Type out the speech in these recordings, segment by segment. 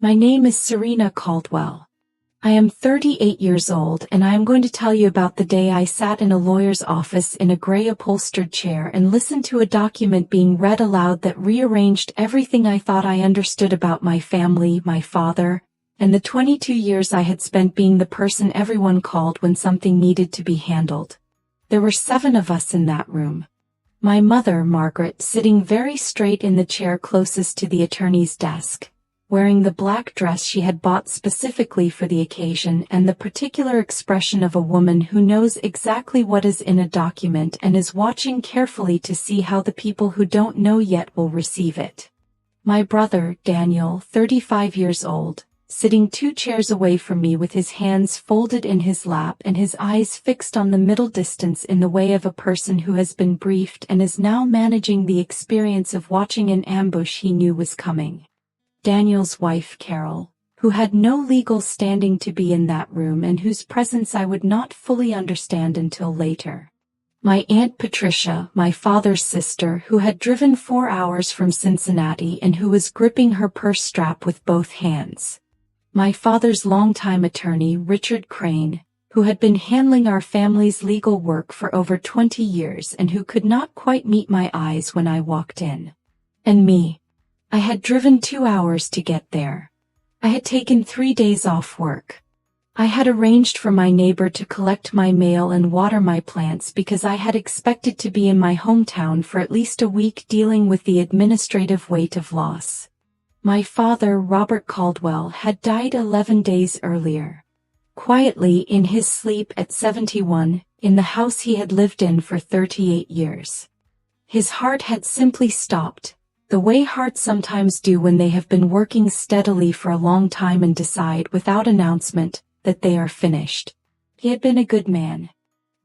My name is Serena Caldwell. I am 38 years old and I am going to tell you about the day I sat in a lawyer's office in a gray upholstered chair and listened to a document being read aloud that rearranged everything I thought I understood about my family, my father, and the 22 years I had spent being the person everyone called when something needed to be handled. There were 7 of us in that room. My mother, Margaret, sitting very straight in the chair closest to the attorney's desk, wearing the black dress she had bought specifically for the occasion and the particular expression of a woman who knows exactly what is in a document and is watching carefully to see how the people who don't know yet will receive it. My brother, Daniel, 35 years old, sitting 2 chairs away from me with his hands folded in his lap and his eyes fixed on the middle distance in the way of a person who has been briefed and is now managing the experience of watching an ambush he knew was coming. Daniel's wife, Carol, who had no legal standing to be in that room and whose presence I would not fully understand until later. My Aunt Patricia, my father's sister, who had driven 4 hours from Cincinnati and who was gripping her purse strap with both hands. My father's longtime attorney, Richard Crane, who had been handling our family's legal work for over 20 years and who could not quite meet my eyes when I walked in. And me. I had driven 2 hours to get there. I had taken 3 days off work. I had arranged for my neighbor to collect my mail and water my plants because I had expected to be in my hometown for at least a week dealing with the administrative weight of loss. My father, Robert Caldwell, had died 11 days earlier. Quietly in his sleep at 71, in the house he had lived in for 38 years. His heart had simply stopped, the way hearts sometimes do when they have been working steadily for a long time and decide without announcement that they are finished. He had been a good man.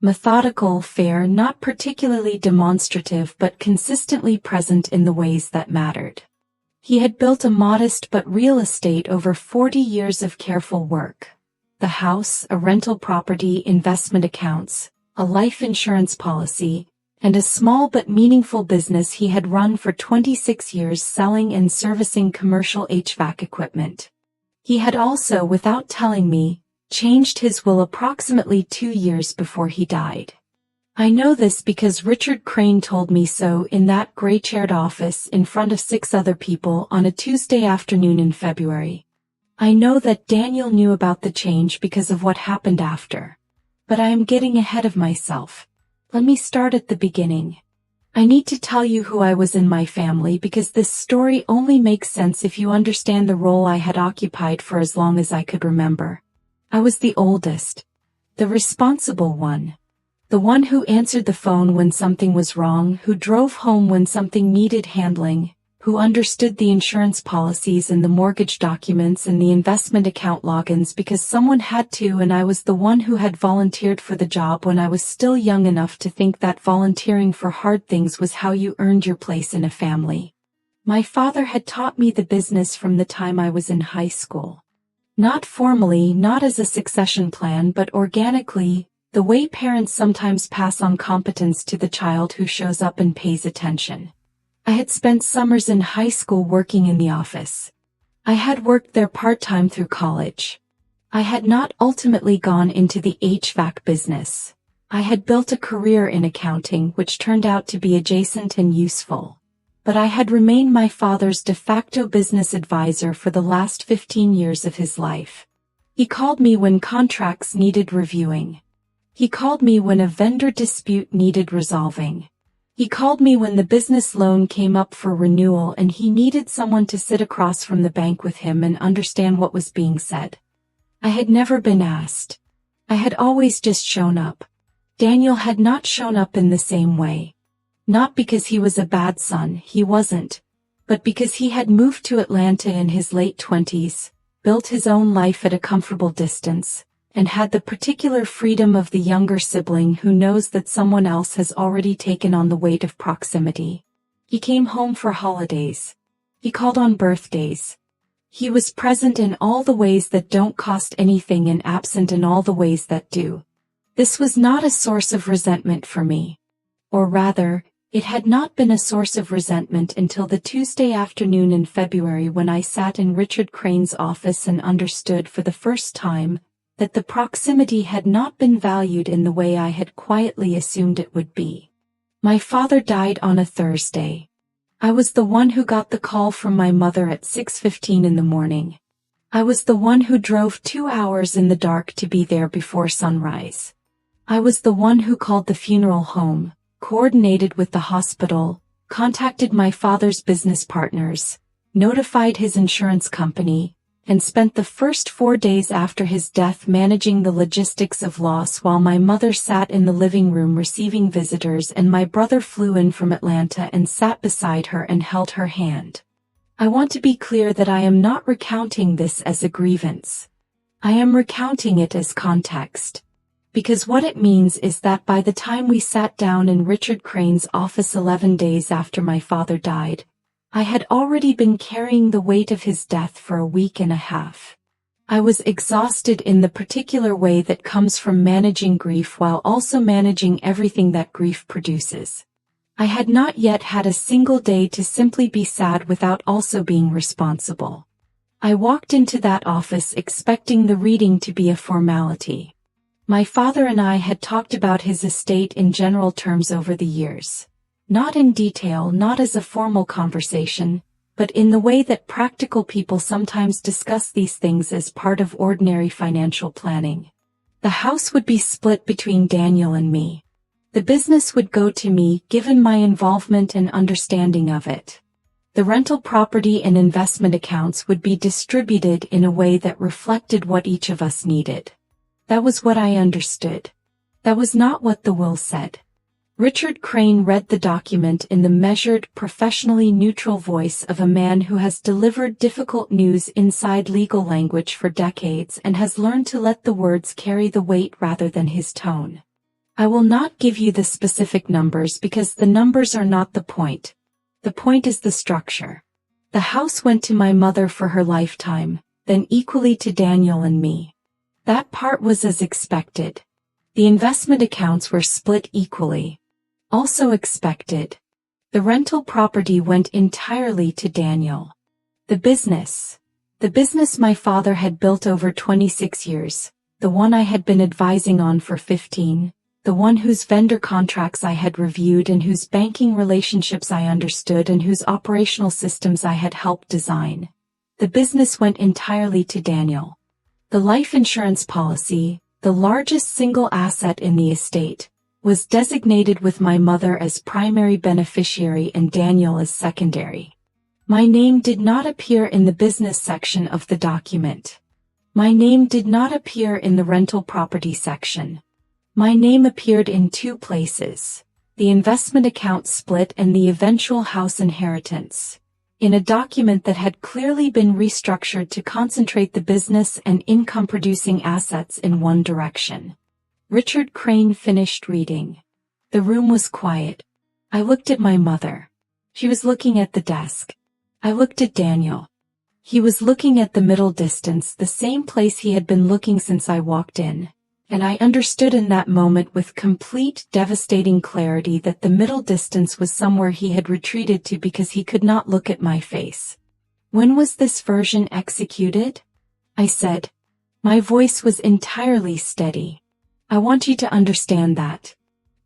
Methodical, fair, not particularly demonstrative but consistently present in the ways that mattered. He had built a modest but real estate over 40 years of careful work. The house, a rental property, investment accounts, a life insurance policy, and a small but meaningful business he had run for 26 years selling and servicing commercial HVAC equipment. He had also, without telling me, changed his will approximately 2 years before he died. I know this because Richard Crane told me so in that gray-chaired office in front of 6 other people on a Tuesday afternoon in February. I know that Daniel knew about the change because of what happened after. But I am getting ahead of myself. Let me start at the beginning. I need to tell you who I was in my family because this story only makes sense if you understand the role I had occupied for as long as I could remember. I was the oldest. The responsible one. The one who answered the phone when something was wrong, who drove home when something needed handling, who understood the insurance policies and the mortgage documents and the investment account logins because someone had to, and I was the one who had volunteered for the job when I was still young enough to think that volunteering for hard things was how you earned your place in a family. My father had taught me the business from the time I was in high school. Not formally, not as a succession plan, but organically, the way parents sometimes pass on competence to the child who shows up and pays attention. I had spent summers in high school working in the office. I had worked there part-time through college. I had not ultimately gone into the HVAC business. I had built a career in accounting which turned out to be adjacent and useful. But I had remained my father's de facto business advisor for the last 15 years of his life. He called me when contracts needed reviewing. He called me when a vendor dispute needed resolving. He called me when the business loan came up for renewal and he needed someone to sit across from the bank with him and understand what was being said. I had never been asked. I had always just shown up. Daniel had not shown up in the same way. Not because he was a bad son, he wasn't, but because he had moved to Atlanta in his late 20s, built his own life at a comfortable distance, and had the particular freedom of the younger sibling who knows that someone else has already taken on the weight of proximity. He came home for holidays. He called on birthdays. He was present in all the ways that don't cost anything and absent in all the ways that do. This was not a source of resentment for me. Or rather, It had not been a source of resentment until the Tuesday afternoon in February when I sat in Richard Crane's office and understood for the first time that the proximity had not been valued in the way I had quietly assumed it would be. My father died on a Thursday. I was the one who got the call from my mother at 6:15 in the morning. I was the one who drove 2 hours in the dark to be there before sunrise. I was the one who called the funeral home, coordinated with the hospital, contacted my father's business partners, notified his insurance company, and spent the first 4 days after his death managing the logistics of loss while my mother sat in the living room receiving visitors and my brother flew in from Atlanta and sat beside her and held her hand. I want to be clear that I am not recounting this as a grievance. I am recounting it as context. Because what it means is that by the time we sat down in Richard Crane's office 11 days after my father died, I had already been carrying the weight of his death for a week and a half. I was exhausted in the particular way that comes from managing grief while also managing everything that grief produces. I had not yet had a single day to simply be sad without also being responsible. I walked into that office expecting the reading to be a formality. My father and I had talked about his estate in general terms over the years. Not in detail, not as a formal conversation, but in the way that practical people sometimes discuss these things as part of ordinary financial planning. The house would be split between Daniel and me. The business would go to me, given my involvement and understanding of it. The rental property and investment accounts would be distributed in a way that reflected what each of us needed. That was what I understood. That was not what the will said. Richard Crane read the document in the measured, professionally neutral voice of a man who has delivered difficult news inside legal language for decades and has learned to let the words carry the weight rather than his tone. I will not give you the specific numbers because the numbers are not the point. The point is the structure. The house went to my mother for her lifetime, then equally to Daniel and me. That part was as expected. The investment accounts were split equally. Also expected. The rental property went entirely to Daniel. The business my father had built over 26 years, the one I had been advising on for 15, the one whose vendor contracts I had reviewed and whose banking relationships I understood and whose operational systems I had helped design. The business went entirely to Daniel. The life insurance policy, the largest single asset in the estate, was designated with my mother as primary beneficiary and Daniel as secondary. My name did not appear in the business section of the document. My name did not appear in the rental property section. My name appeared in 2 places, the investment account split and the eventual house inheritance, in a document that had clearly been restructured to concentrate the business and income-producing assets in one direction. Richard Crane finished reading. The room was quiet. I looked at my mother. She was looking at the desk. I looked at Daniel. He was looking at the middle distance, the same place he had been looking since I walked in, and I understood in that moment with complete, devastating clarity that the middle distance was somewhere he had retreated to because he could not look at my face. When was this version executed? I said. My voice was entirely steady. I want you to understand that.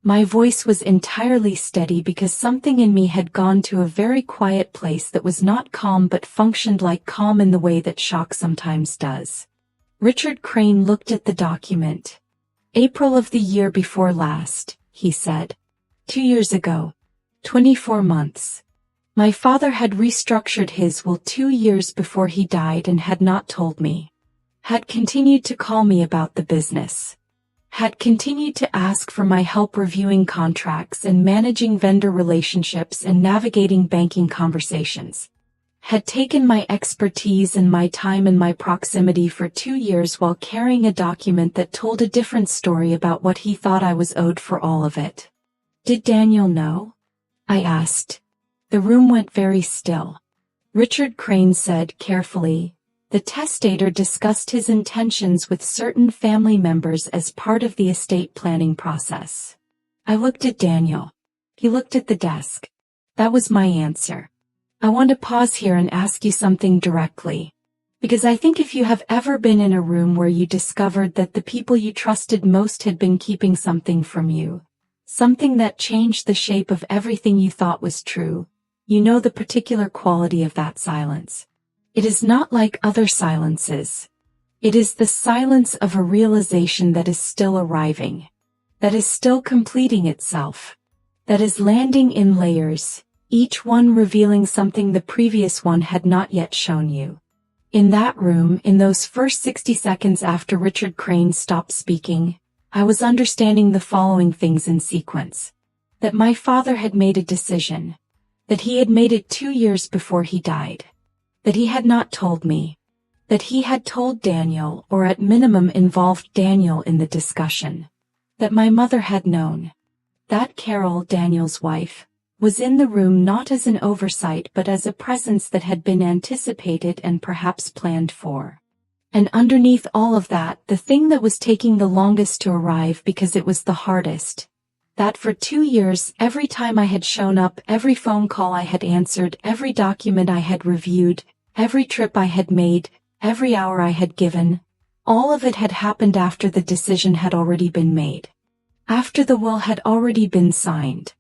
My voice was entirely steady because something in me had gone to a very quiet place that was not calm but functioned like calm in the way that shock sometimes does. Richard Crane looked at the document. April of the year before last, he said. 2 years ago. 24 months. My father had restructured his will 2 years before he died and had not told me. Had continued to call me about the business. Had continued to ask for my help reviewing contracts and managing vendor relationships and navigating banking conversations. Had taken my expertise and my time and my proximity for 2 years while carrying a document that told a different story about what he thought I was owed for all of it. Did Daniel know? I asked. The room went very still. Richard Crane said carefully, the testator discussed his intentions with certain family members as part of the estate planning process. I looked at Daniel. He looked at the desk. That was my answer. I want to pause here and ask you something directly. Because I think if you have ever been in a room where you discovered that the people you trusted most had been keeping something from you, something that changed the shape of everything you thought was true, you know the particular quality of that silence. It is not like other silences. It is the silence of a realization that is still arriving, that is still completing itself, that is landing in layers, each one revealing something the previous one had not yet shown you. In that room, in those first 60 seconds after Richard Crane stopped speaking, I was understanding the following things in sequence. That my father had made a decision. That he had made it 2 years before he died. That he had not told me. That he had told Daniel, or at minimum involved Daniel in the discussion. That my mother had known. That Carol, Daniel's wife, was in the room not as an oversight but as a presence that had been anticipated and perhaps planned for. And underneath all of that, the thing that was taking the longest to arrive because it was the hardest, that for 2 years, every time I had shown up, every phone call I had answered, every document I had reviewed, every trip I had made, every hour I had given, all of it had happened after the decision had already been made. After the will had already been signed.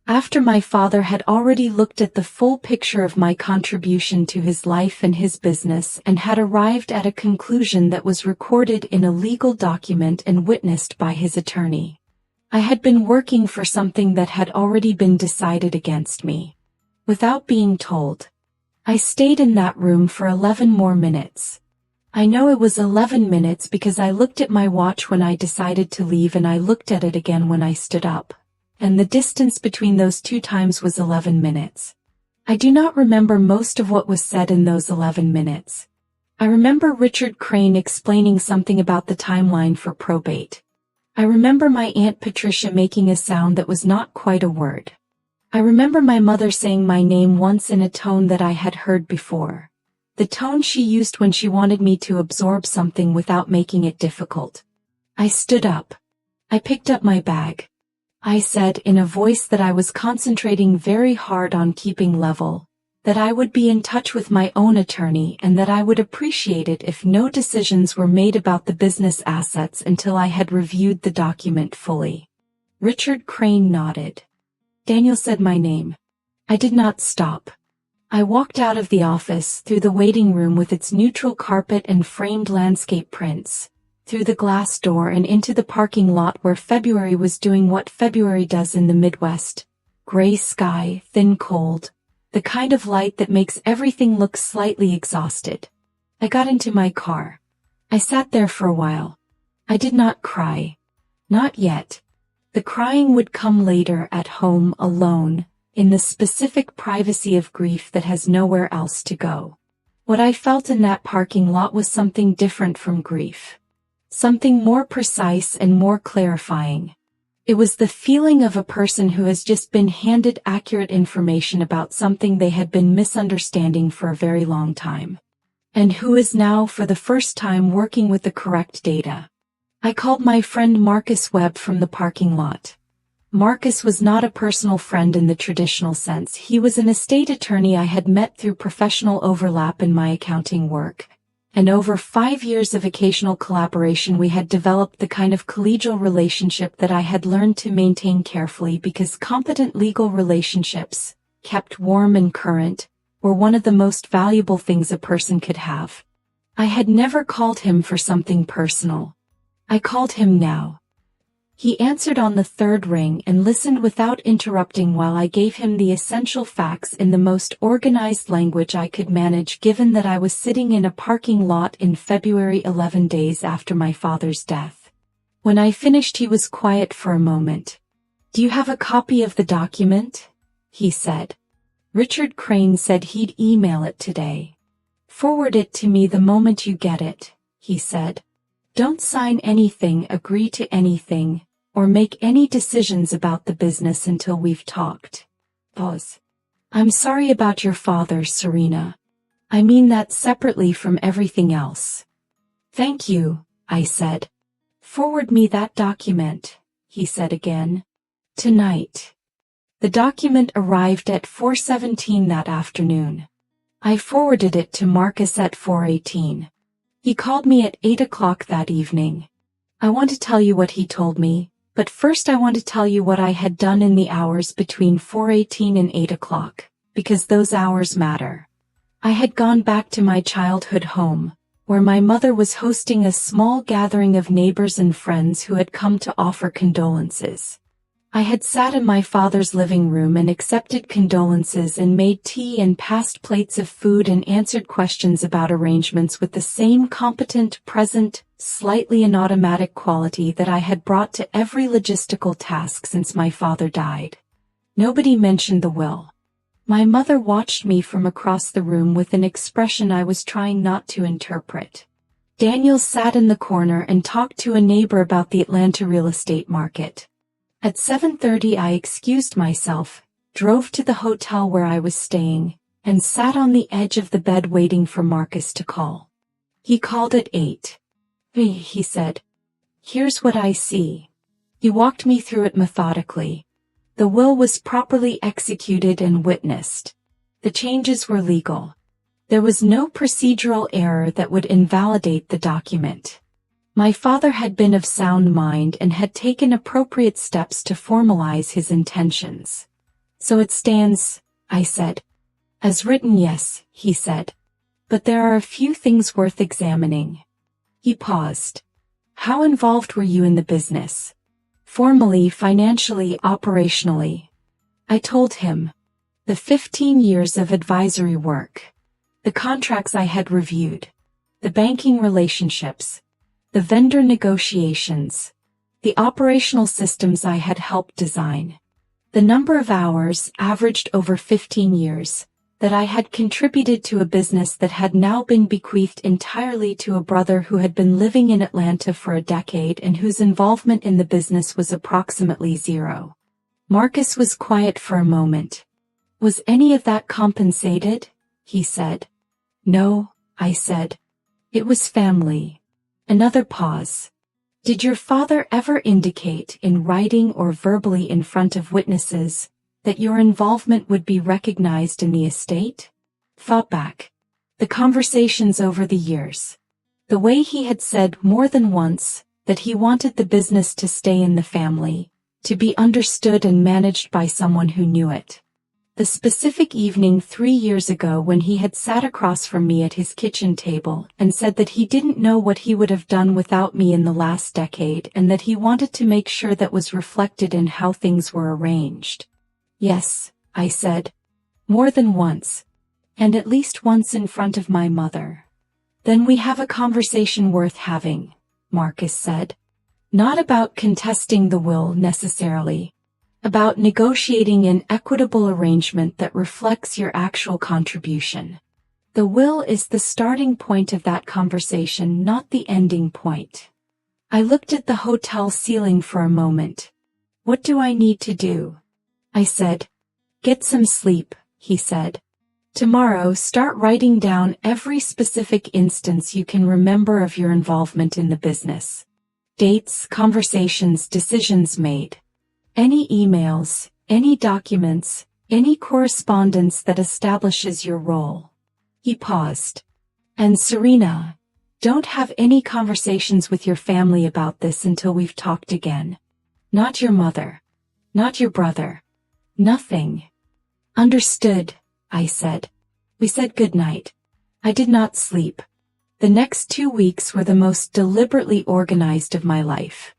After my father had already looked at the full picture of my contribution to his life and his business and had arrived at a conclusion that was recorded in a legal document and witnessed by his attorney. I had been working for something that had already been decided against me. Without being told. I stayed in that room for 11 more minutes. I know it was 11 minutes because I looked at my watch when I decided to leave and I looked at it again when I stood up. And the distance between those 2 times was 11 minutes. I do not remember most of what was said in those 11 minutes. I remember Richard Crane explaining something about the timeline for probate. I remember my Aunt Patricia making a sound that was not quite a word. I remember my mother saying my name once in a tone that I had heard before. The tone she used when she wanted me to absorb something without making it difficult. I stood up. I picked up my bag. I said in a voice that I was concentrating very hard on keeping level, that I would be in touch with my own attorney and that I would appreciate it if no decisions were made about the business assets until I had reviewed the document fully. Richard Crane nodded. Daniel said my name. I did not stop. I walked out of the office, through the waiting room with its neutral carpet and framed landscape prints, through the glass door and into the parking lot where February was doing what February does in the Midwest. Gray sky, thin cold, the kind of light that makes everything look slightly exhausted. I got into my car. I sat there for a while. I did not cry. Not yet. The crying would come later at home alone, in the specific privacy of grief that has nowhere else to go. What I felt in that parking lot was something different from grief. Something more precise and more clarifying. It was the feeling of a person who has just been handed accurate information about something they had been misunderstanding for a very long time. And who is now for the first time working with the correct data. I called my friend Marcus Webb from the parking lot. Marcus was not a personal friend in the traditional sense. He was an estate attorney I had met through professional overlap in my accounting work. And over 5 years of occasional collaboration we had developed the kind of collegial relationship that I had learned to maintain carefully because competent legal relationships, kept warm and current, were one of the most valuable things a person could have. I had never called him for something personal. I called him now. He answered on the 3rd ring and listened without interrupting while I gave him the essential facts in the most organized language I could manage given that I was sitting in a parking lot in February 11 days after my father's death. When I finished he was quiet for a moment. "Do you have a copy of the document?" he said. Richard Crane said he'd email it today. "Forward it to me the moment you get it," he said. "Don't sign anything, agree to anything, or make any decisions about the business until we've talked." Pause. "I'm sorry about your father, Serena. I mean that separately from everything else." "Thank you," I said. "Forward me that document," he said again. "Tonight." The document arrived at 4:17 that afternoon. I forwarded it to Marcus at 4:18. He called me at 8 o'clock that evening. I want to tell you what he told me, but first I want to tell you what I had done in the hours between 4:18 and 8 o'clock, because those hours matter. I had gone back to my childhood home, where my mother was hosting a small gathering of neighbors and friends who had come to offer condolences. I had sat in my father's living room and accepted condolences and made tea and passed plates of food and answered questions about arrangements with the same competent, present, slightly automatic quality that I had brought to every logistical task since my father died. Nobody mentioned the will. My mother watched me from across the room with an expression I was trying not to interpret. Daniel sat in the corner and talked to a neighbor about the Atlanta real estate market. At 7:30 I excused myself, drove to the hotel where I was staying, and sat on the edge of the bed waiting for Marcus to call. He called at 8. He said, "Here's what I see." He walked me through it methodically. The will was properly executed and witnessed. The changes were legal. There was no procedural error that would invalidate the document. My father had been of sound mind and had taken appropriate steps to formalize his intentions. "So it stands," I said. "As written, yes," he said. "But there are a few things worth examining." He paused. "How involved were you in the business? Formally, financially, operationally?" I told him. The 15 years of advisory work. The contracts I had reviewed. The banking relationships. The vendor negotiations. The operational systems I had helped design. The number of hours, averaged over 15 years, that I had contributed to a business that had now been bequeathed entirely to a brother who had been living in Atlanta for a decade and whose involvement in the business was approximately zero. Marcus was quiet for a moment. "Was any of that compensated?" he said. "No," I said. "It was family." Another pause. "Did your father ever indicate in writing or verbally in front of witnesses that your involvement would be recognized in the estate?" Thought back. The conversations over the years. The way he had said more than once that he wanted the business to stay in the family, to be understood and managed by someone who knew it. The specific evening 3 years ago when he had sat across from me at his kitchen table and said that he didn't know what he would have done without me in the last decade and that he wanted to make sure that was reflected in how things were arranged. "Yes," I said. "More than once. And at least once in front of my mother." "Then we have a conversation worth having," Marcus said. "Not about contesting the will necessarily. About negotiating an equitable arrangement that reflects your actual contribution. The will is the starting point of that conversation, not the ending point." I looked at the hotel ceiling for a moment. "What do I need to do?" I said. "Get some sleep," he said. "Tomorrow start writing down every specific instance you can remember of your involvement in the business. Dates, conversations, decisions made. Any emails, any documents, any correspondence that establishes your role." He paused. "And Serena, don't have any conversations with your family about this until we've talked again. Not your mother. Not your brother. Nothing." "Understood," I said. We said goodnight. I did not sleep. The next 2 weeks were the most deliberately organized of my life.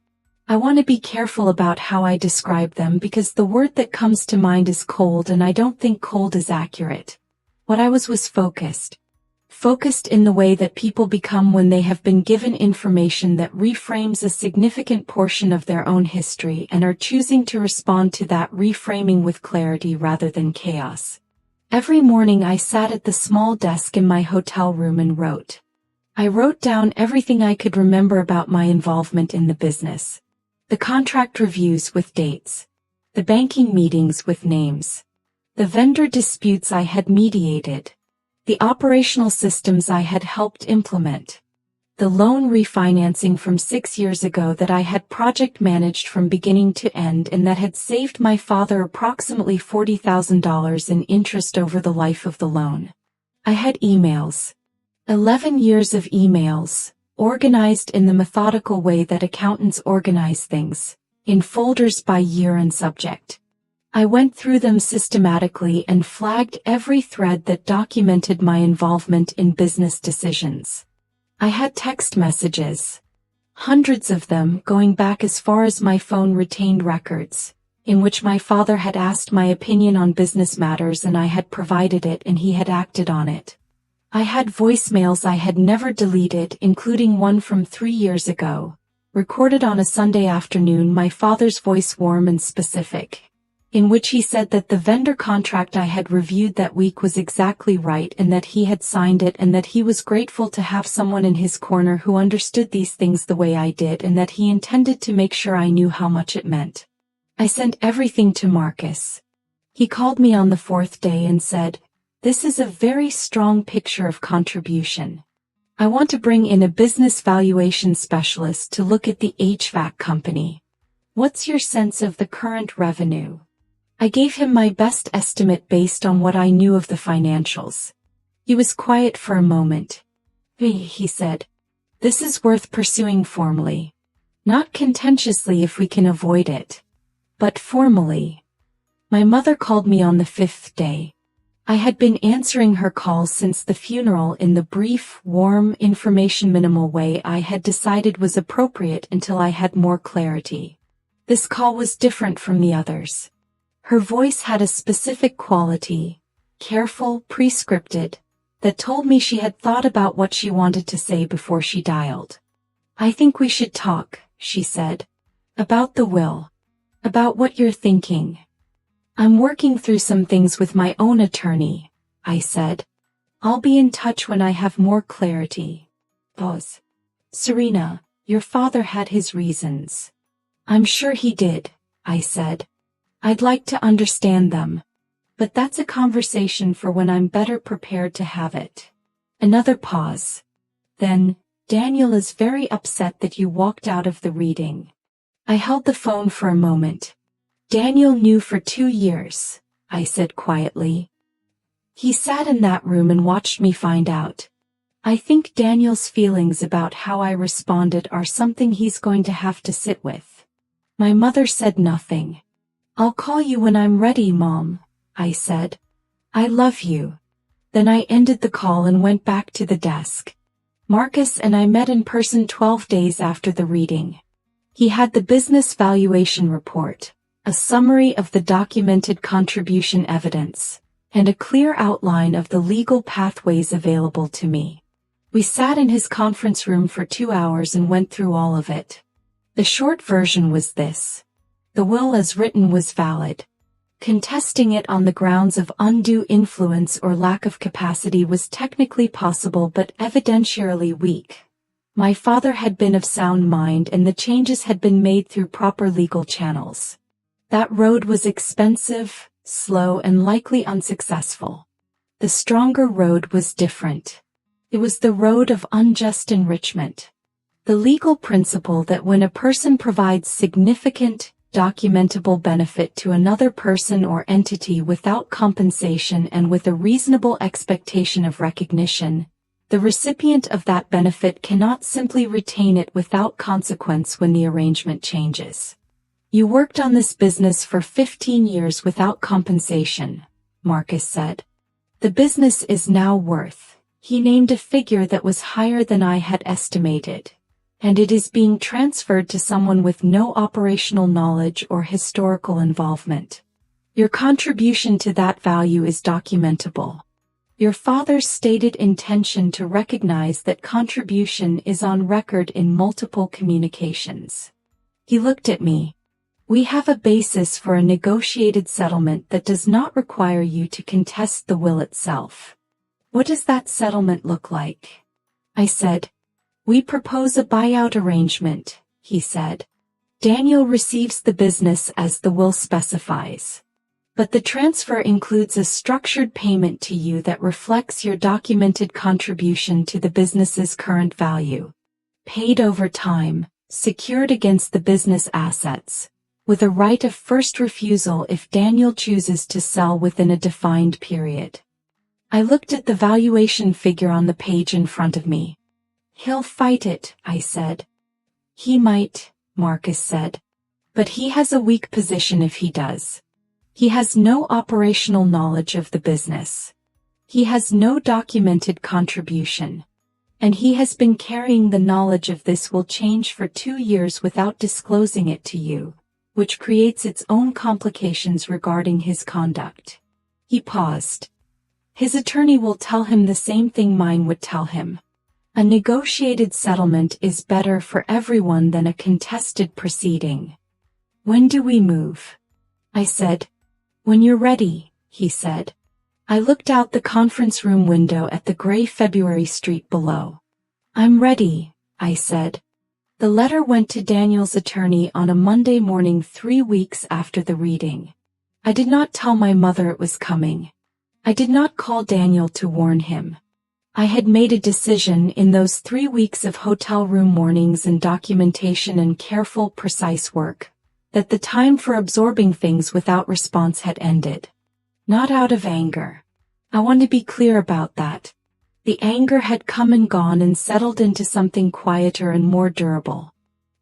I want to be careful about how I describe them because the word that comes to mind is cold, and I don't think cold is accurate. What I was focused. Focused in the way that people become when they have been given information that reframes a significant portion of their own history and are choosing to respond to that reframing with clarity rather than chaos. Every morning I sat at the small desk in my hotel room and wrote. I wrote down everything I could remember about my involvement in the business. The contract reviews with dates. The banking meetings with names. The vendor disputes I had mediated. The operational systems I had helped implement. The loan refinancing from 6 years ago that I had project managed from beginning to end and that had saved my father approximately $40,000 in interest over the life of the loan. I had emails. 11 years of emails, organized in the methodical way that accountants organize things, in folders by year and subject. I went through them systematically and flagged every thread that documented my involvement in business decisions. I had text messages, hundreds of them going back as far as my phone retained records, in which my father had asked my opinion on business matters and I had provided it and he had acted on it. I had voicemails I had never deleted, including one from 3 years ago, recorded on a Sunday afternoon, my father's voice warm and specific, in which he said that the vendor contract I had reviewed that week was exactly right and that he had signed it and that he was grateful to have someone in his corner who understood these things the way I did and that he intended to make sure I knew how much it meant. I sent everything to Marcus. He called me on the 4th day and said, "This is a very strong picture of contribution. I want to bring in a business valuation specialist to look at the HVAC company. What's your sense of the current revenue?" I gave him my best estimate based on what I knew of the financials. He was quiet for a moment. He said, "This is worth pursuing formally. Not contentiously if we can avoid it, but formally." My mother called me on the 5th day. I had been answering her calls since the funeral in the brief, warm, information-minimal way I had decided was appropriate until I had more clarity. This call was different from the others. Her voice had a specific quality, careful, prescripted, that told me she had thought about what she wanted to say before she dialed. "I think we should talk," she said. "About the will. About what you're thinking." "I'm working through some things with my own attorney," I said. "I'll be in touch when I have more clarity." Pause. "Serena, your father had his reasons." "I'm sure he did," I said. "I'd like to understand them. But that's a conversation for when I'm better prepared to have it." Another pause. Then, "Daniel is very upset that you walked out of the reading." I held the phone for a moment. "Daniel knew for 2 years," I said quietly. "He sat in that room and watched me find out. I think Daniel's feelings about how I responded are something he's going to have to sit with." My mother said nothing. "I'll call you when I'm ready, Mom," I said. "I love you." Then I ended the call and went back to the desk. Marcus and I met in person 12 days after the reading. He had the business valuation report, a summary of the documented contribution evidence, and a clear outline of the legal pathways available to me. We sat in his conference room for 2 hours and went through all of it. The short version was this. The will as written was valid. Contesting it on the grounds of undue influence or lack of capacity was technically possible but evidentiarily weak. My father had been of sound mind and the changes had been made through proper legal channels. That road was expensive, slow, and likely unsuccessful. The stronger road was different. It was the road of unjust enrichment. The legal principle that when a person provides significant, documentable benefit to another person or entity without compensation and with a reasonable expectation of recognition, the recipient of that benefit cannot simply retain it without consequence when the arrangement changes. "You worked on this business for 15 years without compensation," Marcus said. "The business is now worth," he named a figure that was higher than I had estimated, "and it is being transferred to someone with no operational knowledge or historical involvement. Your contribution to that value is documentable. Your father's stated intention to recognize that contribution is on record in multiple communications." He looked at me. "We have a basis for a negotiated settlement that does not require you to contest the will itself." "What does that settlement look like?" I said. "We propose a buyout arrangement," he said. "Daniel receives the business as the will specifies. But the transfer includes a structured payment to you that reflects your documented contribution to the business's current value, paid over time, secured against the business assets, with a right of first refusal if Daniel chooses to sell within a defined period. I looked at the valuation figure on the page in front of me. "He'll fight it," I said. "He might," Marcus said. "But he has a weak position if he does. He has no operational knowledge of the business. He has no documented contribution. And he has been carrying the knowledge of this will change for 2 years without disclosing it to you, which creates its own complications regarding his conduct." He paused. "His attorney will tell him the same thing mine would tell him. A negotiated settlement is better for everyone than a contested proceeding." "When do we move?" I said. "When you're ready," he said. I looked out the conference room window at the gray February street below. "I'm ready," I said. The letter went to Daniel's attorney on a Monday morning 3 weeks after the reading. I did not tell my mother it was coming. I did not call Daniel to warn him. I had made a decision in those 3 weeks of hotel room mornings and documentation and careful, precise work, that the time for absorbing things without response had ended. Not out of anger. I want to be clear about that. The anger had come and gone and settled into something quieter and more durable.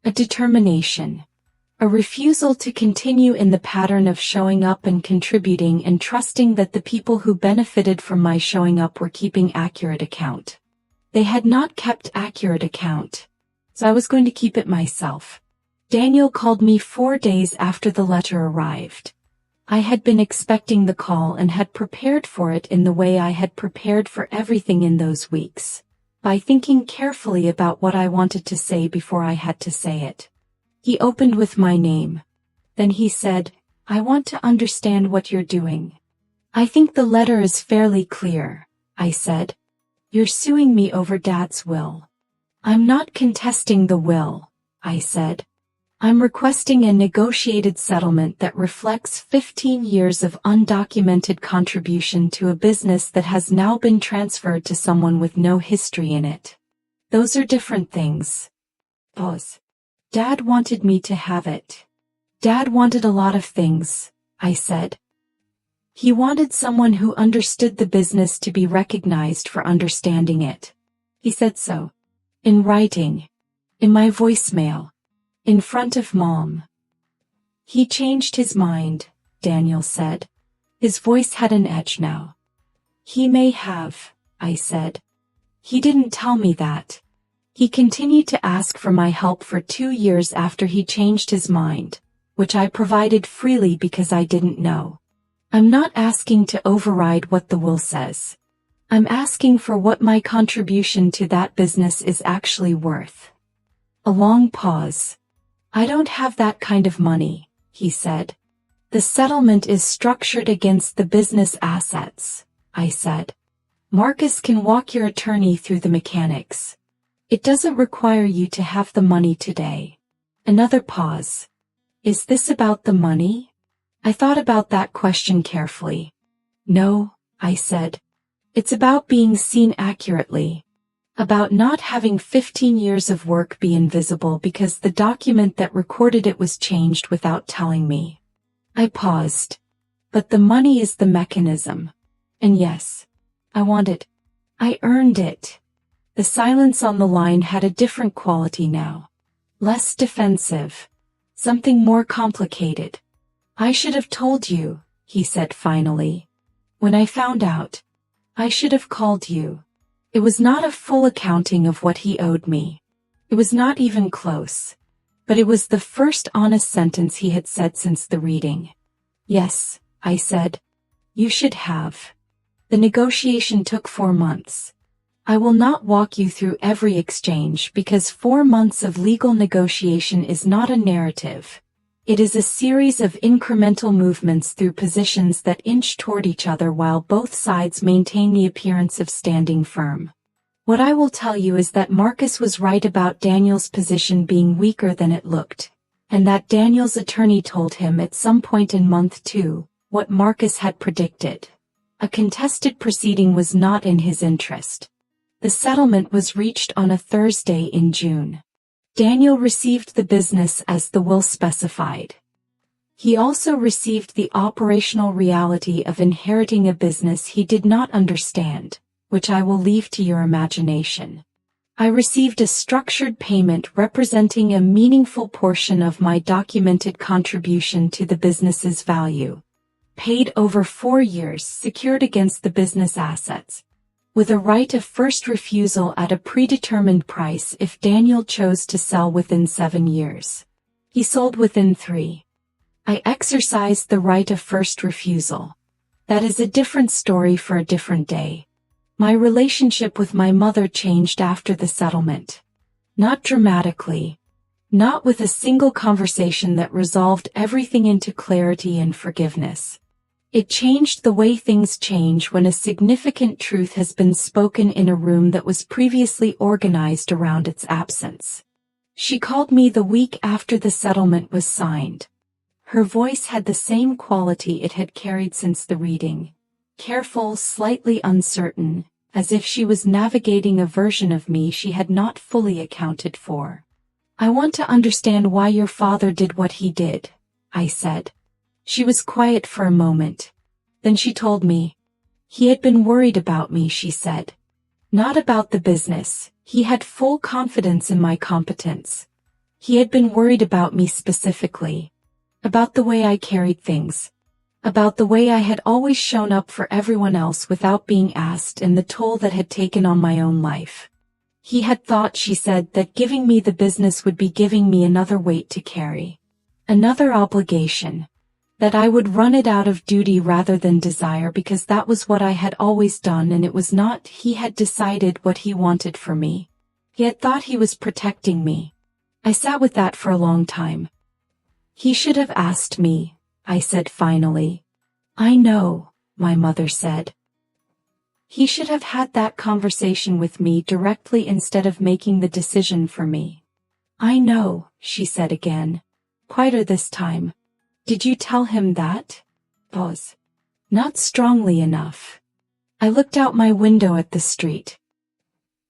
A determination. A refusal to continue in the pattern of showing up and contributing and trusting that the people who benefited from my showing up were keeping accurate account. They had not kept accurate account, so I was going to keep it myself. Daniel called me 4 days after the letter arrived. I had been expecting the call and had prepared for it in the way I had prepared for everything in those weeks, by thinking carefully about what I wanted to say before I had to say it. He opened with my name. Then he said, "I want to understand what you're doing." "I think the letter is fairly clear," I said. "You're suing me over Dad's will." "I'm not contesting the will," I said. "I'm requesting a negotiated settlement that reflects 15 years of undocumented contribution to a business that has now been transferred to someone with no history in it. Those are different things." Pause. "Dad wanted me to have it." "Dad wanted a lot of things," I said. "He wanted someone who understood the business to be recognized for understanding it. He said so. In writing. In my voicemail. In front of Mom." "He changed his mind," Daniel said. His voice had an edge now. "He may have," I said. "He didn't tell me that. He continued to ask for my help for 2 years after he changed his mind, which I provided freely because I didn't know. I'm not asking to override what the will says. I'm asking for what my contribution to that business is actually worth." A long pause. "I don't have that kind of money," he said. "The settlement is structured against the business assets," I said. "Marcus can walk your attorney through the mechanics. It doesn't require you to have the money today." Another pause. "Is this about the money?" I thought about that question carefully. "No," I said. "It's about being seen accurately. About not having 15 years of work be invisible because the document that recorded it was changed without telling me." I paused. "But the money is the mechanism. And yes, I want it. I earned it." The silence on the line had a different quality now. Less defensive. Something more complicated. "I should have told you," he said finally. "When I found out. I should have called you." It was not a full accounting of what he owed me. It was not even close. But it was the first honest sentence he had said since the reading. "Yes," I said. "You should have." The negotiation took 4 months. I will not walk you through every exchange because 4 months of legal negotiation is not a narrative. It is a series of incremental movements through positions that inch toward each other while both sides maintain the appearance of standing firm. What I will tell you is that Marcus was right about Daniel's position being weaker than it looked, and that Daniel's attorney told him at some point in month 2, what Marcus had predicted. A contested proceeding was not in his interest. The settlement was reached on a Thursday in June. Daniel received the business as the will specified. He also received the operational reality of inheriting a business he did not understand, which I will leave to your imagination. I received a structured payment representing a meaningful portion of my documented contribution to the business's value, paid over 4 years, secured against the business assets, with a right of first refusal at a predetermined price if Daniel chose to sell within 7 years. He sold within 3. I exercised the right of first refusal. That is a different story for a different day. My relationship with my mother changed after the settlement. Not dramatically. Not with a single conversation that resolved everything into clarity and forgiveness. It changed the way things change when a significant truth has been spoken in a room that was previously organized around its absence. She called me the week after the settlement was signed. Her voice had the same quality it had carried since the reading. Careful, slightly uncertain, as if she was navigating a version of me she had not fully accounted for. I want to understand why your father did what he did, I said. She was quiet for a moment. Then she told me. He had been worried about me, she said. Not about the business. He had full confidence in my competence. He had been worried about me specifically. About the way I carried things. About the way I had always shown up for everyone else without being asked, and the toll that had taken on my own life. He had thought, she said, that giving me the business would be giving me another weight to carry. Another obligation. That I would run it out of duty rather than desire, because that was what I had always done, and it was not. He had decided what he wanted for me. He had thought he was protecting me. I sat with that for a long time. He should have asked me, I said finally. I know, my mother said. He should have had that conversation with me directly instead of making the decision for me. I know, she said again, quieter this time. Did you tell him that? Pause. Not strongly enough. I looked out my window at the street.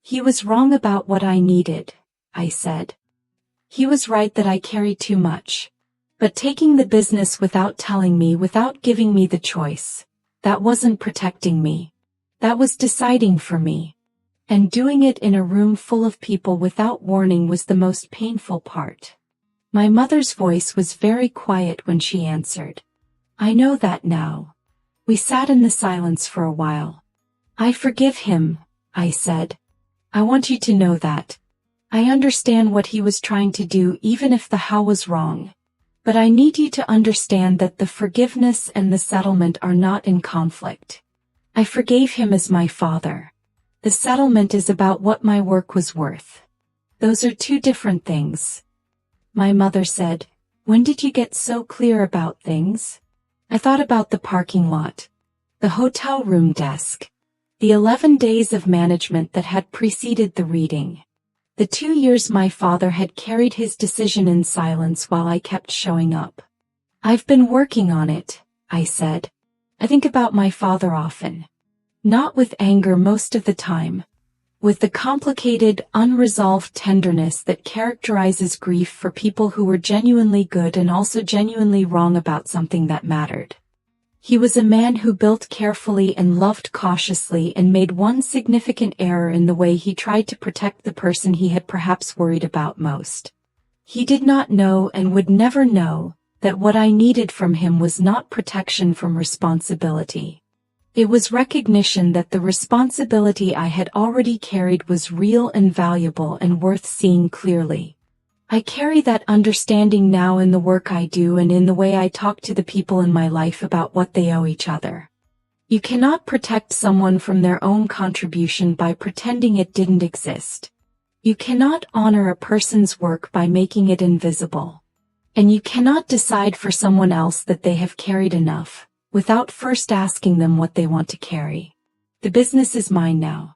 He was wrong about what I needed, I said. He was right that I carried too much. But taking the business without telling me, without giving me the choice, that wasn't protecting me. That was deciding for me. And doing it in a room full of people without warning was the most painful part. My mother's voice was very quiet when she answered. I know that now. We sat in the silence for a while. I forgive him, I said. I want you to know that. I understand what he was trying to do, even if the how was wrong. But I need you to understand that the forgiveness and the settlement are not in conflict. I forgave him as my father. The settlement is about what my work was worth. Those are two different things. My mother said, when did you get so clear about things? I thought about the parking lot, the hotel room desk, the 11 days of management that had preceded the reading. The 2 years my father had carried his decision in silence while I kept showing up. I've been working on it, I said. I think about my father often. Not with anger most of the time. With the complicated, unresolved tenderness that characterizes grief for people who were genuinely good and also genuinely wrong about something that mattered. He was a man who built carefully and loved cautiously and made one significant error in the way he tried to protect the person he had perhaps worried about most. He did not know and would never know that what I needed from him was not protection from responsibility. It was recognition that the responsibility I had already carried was real and valuable and worth seeing clearly. I carry that understanding now in the work I do and in the way I talk to the people in my life about what they owe each other. You cannot protect someone from their own contribution by pretending it didn't exist. You cannot honor a person's work by making it invisible. And you cannot decide for someone else that they have carried enough, without first asking them what they want to carry. The business is mine now.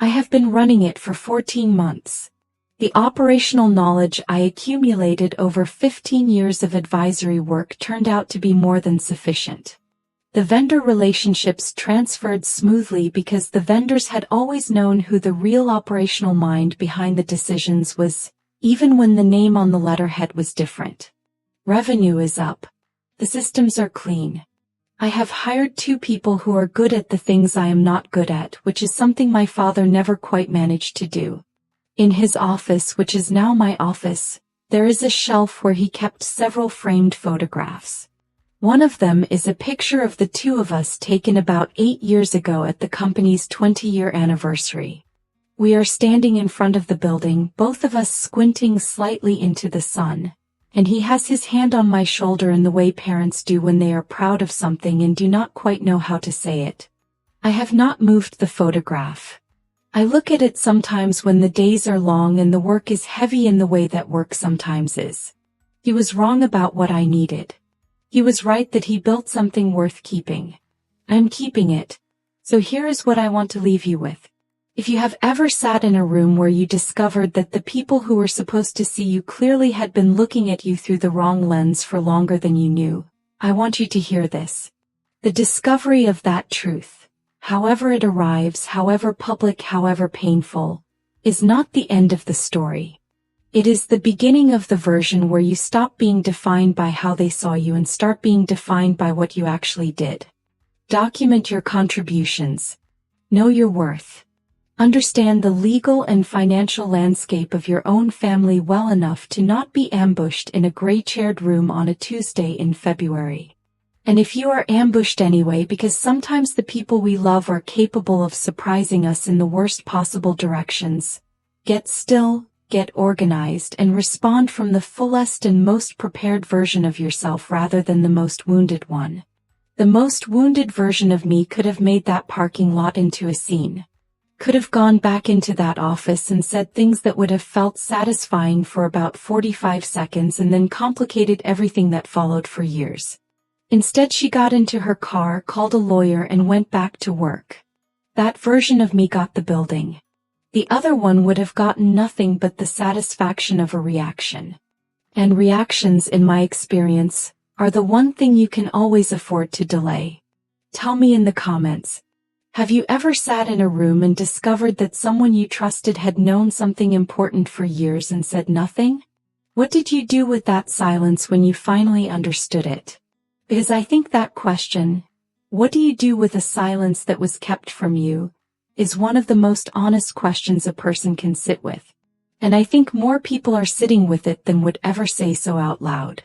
I have been running it for 14 months. The operational knowledge I accumulated over 15 years of advisory work turned out to be more than sufficient. The vendor relationships transferred smoothly because the vendors had always known who the real operational mind behind the decisions was, even when the name on the letterhead was different. Revenue is up. The systems are clean. I have hired 2 people who are good at the things I am not good at, which is something my father never quite managed to do. In his office, which is now my office, there is a shelf where he kept several framed photographs. One of them is a picture of the 2 of us taken about 8 years ago at the company's 20-year anniversary. We are standing in front of the building, both of us squinting slightly into the sun, and he has his hand on my shoulder in the way parents do when they are proud of something and do not quite know how to say it. I have not moved the photograph. I look at it sometimes when the days are long and the work is heavy in the way that work sometimes is. He was wrong about what I needed. He was right that he built something worth keeping. I'm keeping it. So here is what I want to leave you with. If you have ever sat in a room where you discovered that the people who were supposed to see you clearly had been looking at you through the wrong lens for longer than you knew, I want you to hear this. The discovery of that truth, however it arrives, however public, however painful, is not the end of the story. It is the beginning of the version where you stop being defined by how they saw you and start being defined by what you actually did. Document your contributions. Know your worth. Understand the legal and financial landscape of your own family well enough to not be ambushed in a gray-chaired room on a Tuesday in February. And if you are ambushed anyway, because sometimes the people we love are capable of surprising us in the worst possible directions, get still, get organized, and respond from the fullest and most prepared version of yourself rather than the most wounded one. The most wounded version of me could have made that parking lot into a scene. Could have gone back into that office and said things that would have felt satisfying for about 45 seconds and then complicated everything that followed for years. Instead, she got into her car, called a lawyer, and went back to work. That version of me got the building. The other one would have gotten nothing but the satisfaction of a reaction. And reactions, in my experience, are the one thing you can always afford to delay. Tell me in the comments. Have you ever sat in a room and discovered that someone you trusted had known something important for years and said nothing? What did you do with that silence when you finally understood it? Because I think that question, what do you do with a silence that was kept from you, is one of the most honest questions a person can sit with. And I think more people are sitting with it than would ever say so out loud.